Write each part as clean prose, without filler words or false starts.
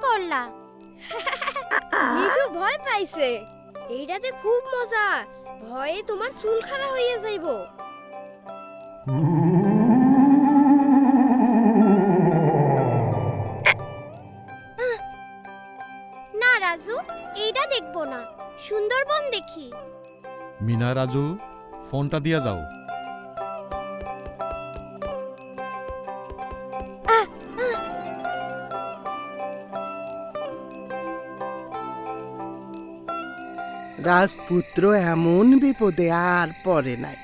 করলা? মিঠু ভয় পাইছে। এইটাতে খুব মজা, ভয়ে তোমার চুল খাড়া হইয়া যাইব। না রাজু, এইটা দেখবো না, সুন্দরবন দেখি। মিনা রাজু, ফোনটা দিয়া যাও। রাজপুত্র এমন বিপদে আর পড়ে নাই।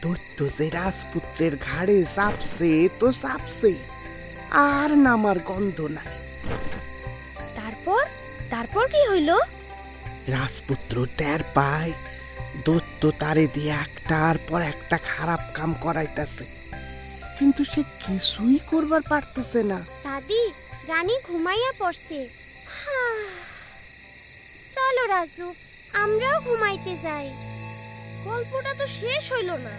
দৈত্য যে রাজপুত্রের ঘাড়ে চাপছে তো চাপছে, আর নামার গন্ধ নাই। তারপর তারপর কি হইল? রাজপুত্র টের পায় দৈত্য তারে দিয়ে একটার পর একটা খারাপ কাম করাইতেছে, কিন্তু সে কিছুই করবার পারতেছে না। দাদি, রানী ঘুমাইয়া পড়ছে। চলো রাজু, আমরাও ঘুমাইতে যাই। গল্পটা তো শেষ হইল না।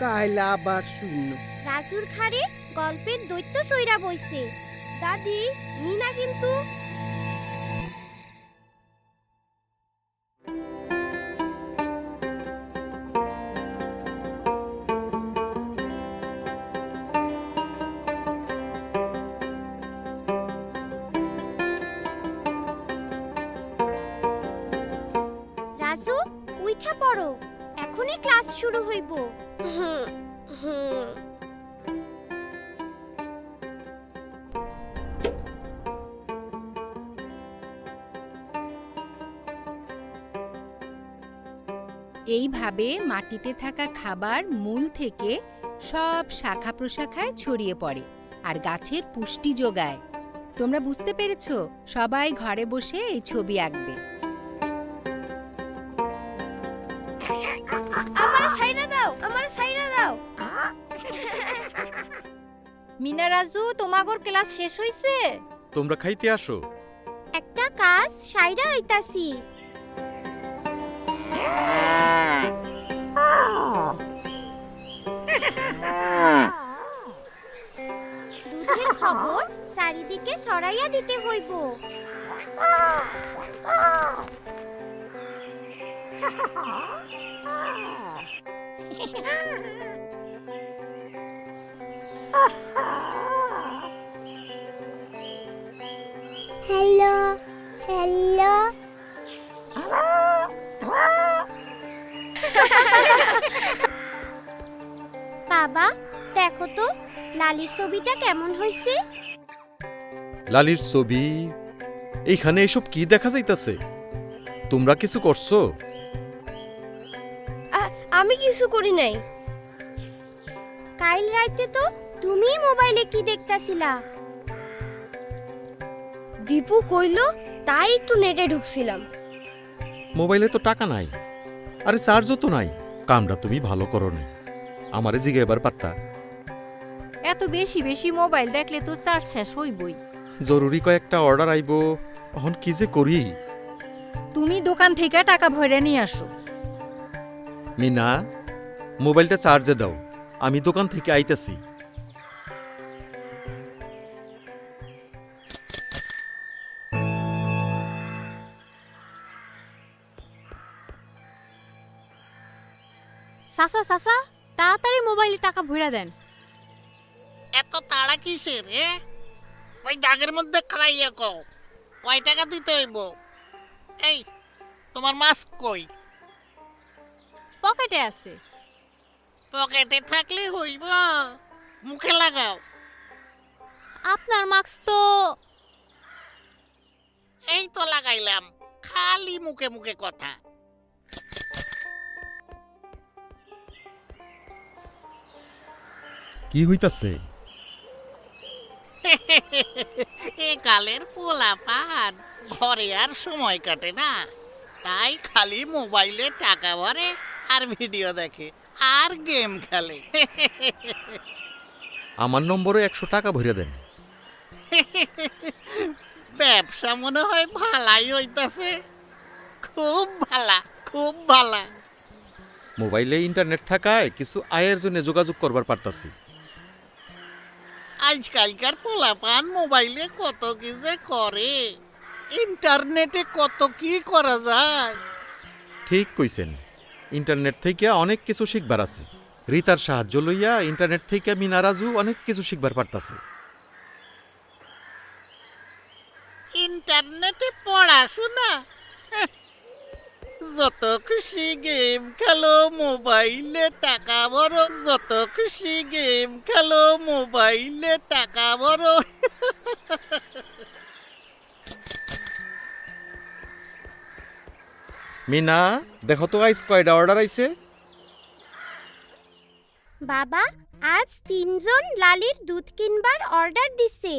কাল আবার শূন্য। রাজুর ঘাড়ে গল্পের দৈত্য চইরা বইছে। দাদি, মিনা কিন্তু রাজু, উইঠা পড়ো, এখনই ক্লাস শুরু হইব। হুম হুম। এইভাবে মাটিতে থাকা খাবার মূল থেকে সব শাখা প্রশাখায় ছড়িয়ে পড়ে আর গাছের পুষ্টি যোগায়। তোমরা বুঝতে পেরেছো? সবাই ঘরে বসে এই ছবি আঁকবে। আমারে সাইরা দাও, আমারে সাইরা দাও। মিনা রাজু, তোমাগর ক্লাস শেষ হইছে? তোমরা খাইতে আসো। একটা কাজ সাইরা হইতাছি। দুধের খবর চারিদিকে ছড়াইয়া দিতে হইব। Hello hello. বাবা, দেখো তো লালির ছবিটা কেমন হইছে। লালির ছবি? এইখানে এসব কি দেখা যাইতাছে? তোমরা কিছু করছো? আমি কিছু করি নাই। কাল রাইতে তো তুমি মোবাইলে কি দেখতাছিলা? দীপু কইলো, তাই একটু নেটে ঢুকছিলাম। মোবাইলে তো টাকা নাই, আরে চার্জও তো নাই। কামটা তুমি ভালো করো না, আমারে জিগে এবার পারতা। এত বেশি বেশি মোবাইল দেখলে তো চার্জ শেষ হইবই। জরুরি কয়েকটা অর্ডার আইবো, এখন কি যে করি। তুমি দোকান থেকে টাকা ভরে নিয়ে আসো। মিনা, মোবাইলটা চার্জে দাও, আমি দোকান থেকে আইতাছি। চাচা চাচা, তাড়াতাড়ি মোবাইলে টাকা ভরে দেন। এত তাড়া কিসের রে? ওই দাগের মধ্যে খাইয়া কও কয় টাকা দিতে হইব। এই, তোমার মাস্ক কই? পকেটে আছে। পকেটে থাকলে হইব, মুখে লাগাও। আপনার মাস্ক তো। এই তো লাগাইলাম, খালি মুখে মুখে কথা। কি হইতাছে? এ কালের পোলাপান ঘরে আর সময় কাটে না, তাই খালি মোবাইলে টাকা ভরে আর ভিডিও দেখে আর গেম খেলে। আমার নম্বরে 100 টাকা ভরে দেন। ব্যবসা মনে হয় ভালাই হইতাছে। খুব ভালা, খুব ভালা। মোবাইলে ইন্টারনেট থাকায় কিছু আয়ের জন্য যোগাযোগ করবার পারতাছি। আজকালকার পোলাপান মোবাইলে কত কি যে করে, ইন্টারনেটে কত কি করা যায়। ঠিক কইছেন, ইন্টারনেট থেকে অনেক কিছু শিখবার আছে। রিতার সাহায্য লইয়া ইন্টারনেট থেকে মিনা রাজু অনেক কিছু শিখবার পারতাছে। ইন্টারনেটে পড়াশোনা, হেহ, যত খুশি গেম খেলো মোবাইলে টাকা ভরো, যত খুশি গেম খেলো মোবাইলে টাকা ভরো। মিনা, দেখো তো আইস কয়টা অর্ডার আইছে। বাবা, আজ 3 জন লালির দুধ কিনবার অর্ডার দিছে।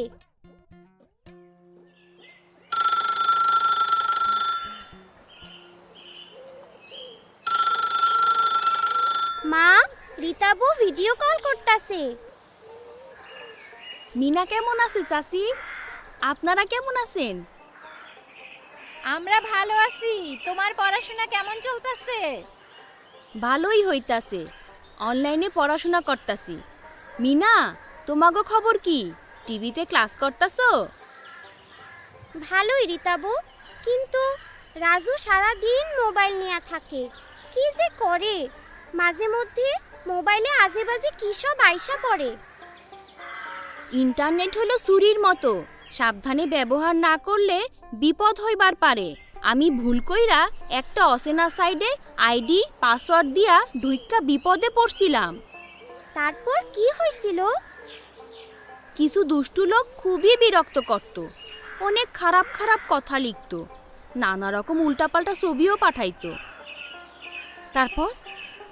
মা, রিতাবু ভিডিও কল করতাছে। মিনা কেমন আছে চাচি? আপনারা কেমন আছেন? আমরা ভালো আছি। তোমার পড়াশোনা কেমন চলতেছে? ভালোই হইতাছে, অনলাইনে পড়াশোনা করতাছি। মিনা, তোমাগো খবর কি? টিভিতে ক্লাস করতাছো? ভালোই রিতাবু, কিন্তু রাজু সারা দিন মোবাইল নিয়ে থাকে। কি যে করে, মাঝে মধ্যে মোবাইলে আজেবাজে কি সব আইসা পড়ে। ইন্টারনেট হলো ছুরির মতো, সাবধানে ব্যবহার না করলে বিপদ হইবার পারে। আমি ভুল কইরা একটা অচেনা সাইডে আইডি পাসওয়ার্ড দিয়া ঢুইক্কা বিপদে পড়ছিলাম। তারপর কি হয়েছিল? কিছু দুষ্টু লোক খুবই বিরক্ত করত, অনেক খারাপ খারাপ কথা লিখত, নানা রকম উল্টাপাল্টা ছবিও পাঠাইতো। তারপর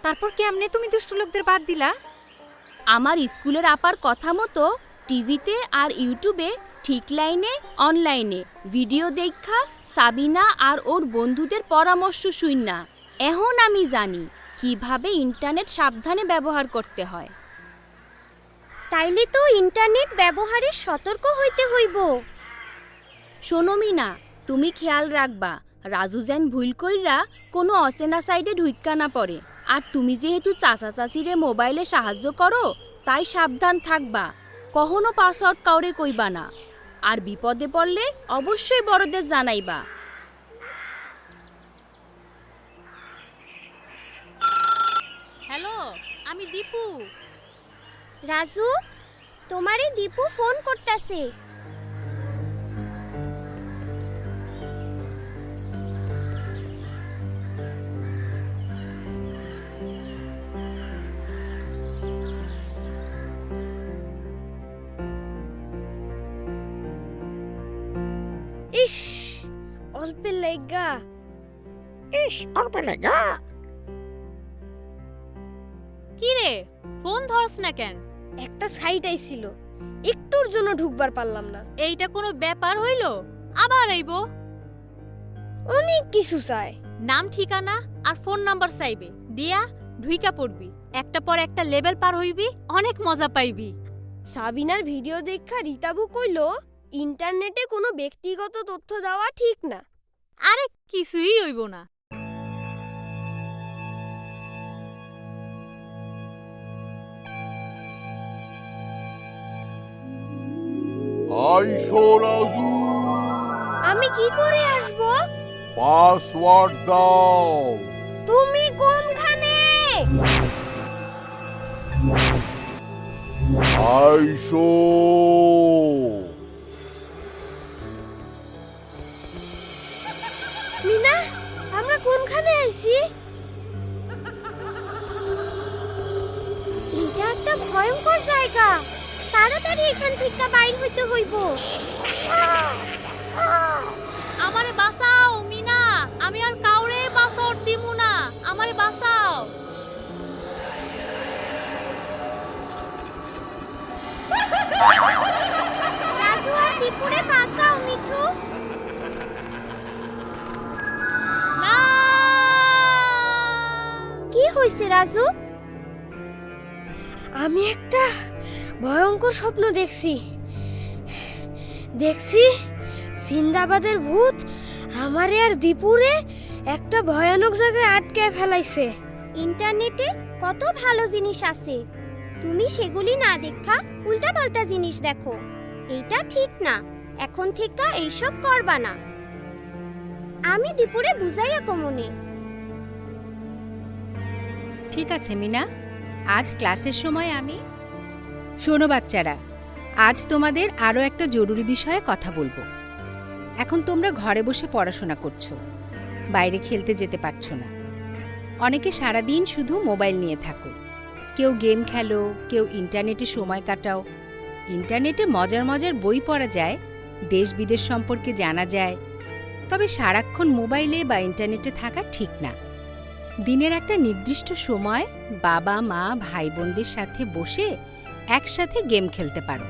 তারপর কেমনে তুমি দুষ্ট লোকদের বাদ দিলা? আমার স্কুলের আপার কথা মতো টিভিতে আর ইউটিউবে ঠিক লাইনে অনলাইনে ভিডিও দেখা সাবিনা আর ওর বন্ধুদের পরামর্শ শুইনা এখন আমি জানি কিভাবে ইন্টারনেট সাবধানে ব্যবহার করতে হয়। তাইলে তো ইন্টারনেট ব্যবহারে সতর্ক হইতে হইব। শোনো মিনা, তুমি খেয়াল রাখবা রাজু যেন ভুল কইরা কোনো অচেনা সাইডে ঢুইক্কা না পড়ে। আর তুমি যেহেতু চাচা চাচিরে মোবাইলে সাহায্য করো, তাই সাবধান থাকবা, কখনো পাসওয়ার্ড কাউরে কইবা না। আর বিপদে পড়লে অবশ্যই বড়দের জানাইবা। হ্যালো, আমি দীপু। রাজু, তোমারে দীপু ফোন করতাছে। ইস, অল্পের লাইগা। কি রে, ফোন ধরছ না কেন? একটা সাইট আইছিল, একটুর জন্য ঢুকবার পারলাম না। এইটা কোনো ব্যাপার হইল? আবার আইবো? অনেক কিছু চাই, নাম ঠিকানা আর ফোন নাম্বার চাইবে, দিয়া ঢুইকা পড়বি, একটা পর একটা লেভেল পার হইবি, অনেক মজা পাইবি। সাবিনার ভিডিও দেখা রিতাবু কইলো ইন্টারনেটে কোনো ব্যক্তিগত তথ্য দেওয়া ঠিক না। আরে কিছুই হইব না। আইসো রাজু, আমি কি করে আসব? পাসওয়ার্ড দাও। তুমি কোনখানে? আইসো। মিনা, আমরা কোনখানে আইছি? এটা একটা ভয়ঙ্কর জায়গা, তাড়াতাড়ি এখান থেকে বাইর হইতে হইব। আমারে বাঁচাও মিনা, আমি আর কাউরে পাসওয়ার্ড দিমু না, আমারে বাঁচাও। রাজু আর দীপুরে বাঁচাও মিঠু। না, কি হইছে রাজু? আমি একটা ভয়ঙ্কর স্বপ্ন দেখছি। সিন্দাবাদের ভূত আমারে আর দীপুরে একটা ভয়ানক জায়গায় আটকে ফেলাইছে। ইন্টারনেটে কত ভালো জিনিস আছে, তুমি সেগুলি না দেখা উল্টাপাল্টা জিনিস দেখো। এইটা ঠিক না, এখন থেকে এইসব করবা না। আমি দুপুরে বুঝাইয়া কমনে। ঠিক আছে মিনা, আজ ক্লাসের সময় আমি। শোনো বাচ্চারা, আজ তোমাদের আরও একটা জরুরি বিষয়ে কথা বলবো। এখন তোমরা ঘরে বসে পড়াশোনা করছো, বাইরে খেলতে যেতে পারছো না। অনেকে সারাদিন শুধু মোবাইল নিয়ে থাকো। কেউ গেম খেলো, কেউ ইন্টারনেটে সময় কাটাও। ইন্টারনেটে মজার মজার বই পড়া যায়, দেশ বিদেশ সম্পর্কে জানা যায়। তবে সারাক্ষণ মোবাইলে বা ইন্টারনেটে থাকা ঠিক না। দিনের একটা নির্দিষ্ট সময় বাবা মা ভাই বোনদের সাথে বসে একসাথে গেম খেলতে পারো।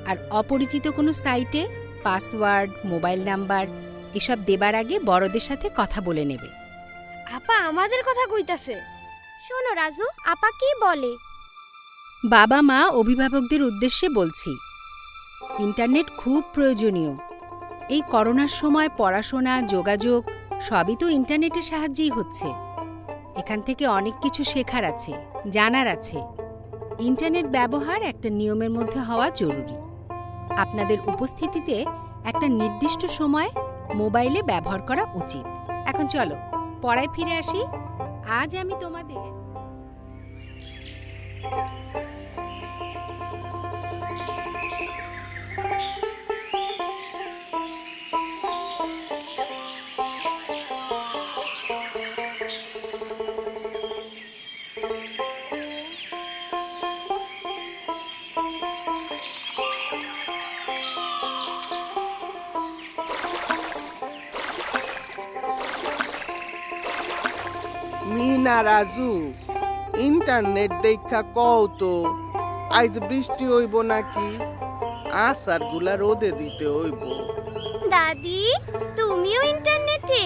আর অপরিচিত কোনো সাইটে পাসওয়ার্ড, মোবাইল নাম্বার এসব দেবার আগে বড়দের সাথে কথা বলে নেবে। আপা আমাদের কথা কইতাছে। শোনো রাজু, আপা কি বলে? বাবা মা অভিভাবকদের উদ্দেশ্যে বলছি, ইন্টারনেট খুব প্রয়োজনীয়। এই করোনার সময় পড়াশোনা, যোগাযোগ সবই তো ইন্টারনেটের সাহায্যেই হচ্ছে। এখান থেকে অনেক কিছু শেখার আছে, জানার আছে। ইন্টারনেট ব্যবহার একটা নিয়মের মধ্যে হওয়া জরুরি। আপনাদের উপস্থিতিতে একটা নির্দিষ্ট সময় মোবাইলে ব্যবহার করা উচিত। এখন চলো পড়ায় ফিরে আসি। আজ আমি তোমাদের মিনা রাজু, ইন্টারনেট দেখা কও তো আজ বৃষ্টি হইব নাকি? আসার গুলা রোদে দিতে হইব। দাদি, তুমিও ইন্টারনেটে?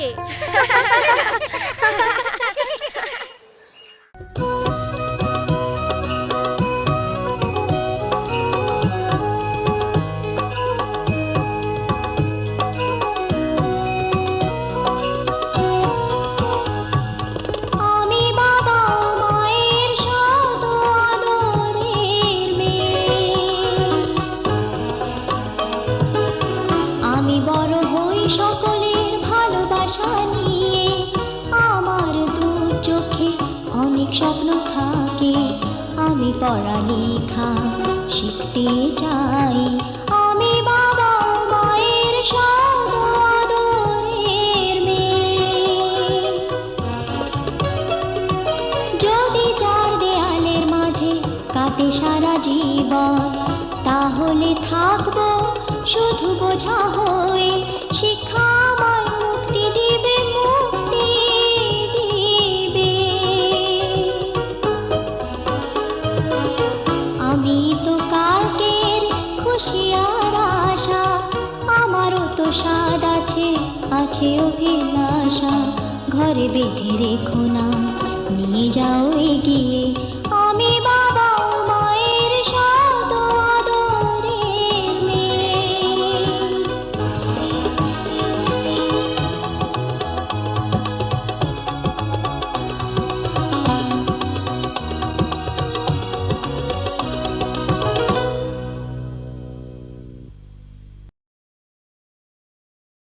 আমি বাবা মায়ের শত আদরের মেয়ে, আমি বড় হই সকলের ভালোবাসা নিয়ে। আমার দু চোখে অনেক স্বপ্ন থাকে, আমি পড়ালেখা শিখতে চাই। আমি বাবা মায়ের শত আদরের মেয়ে। যদি চার দেয়ালের মাঝে কাটে সারা জীবন, তাহলে থাকবো শুধু বোঝা হয়ে। শিক্ষা আমায় মুক্তি দিবে, মুক্তি দিবে। আমি তো কালকের খুশি আর আশা, আমারও তো স্বাদ আছে, আছে অভিলাষা। ঘরে বেঁধে রেখো না, নিয়ে যাও এগিয়ে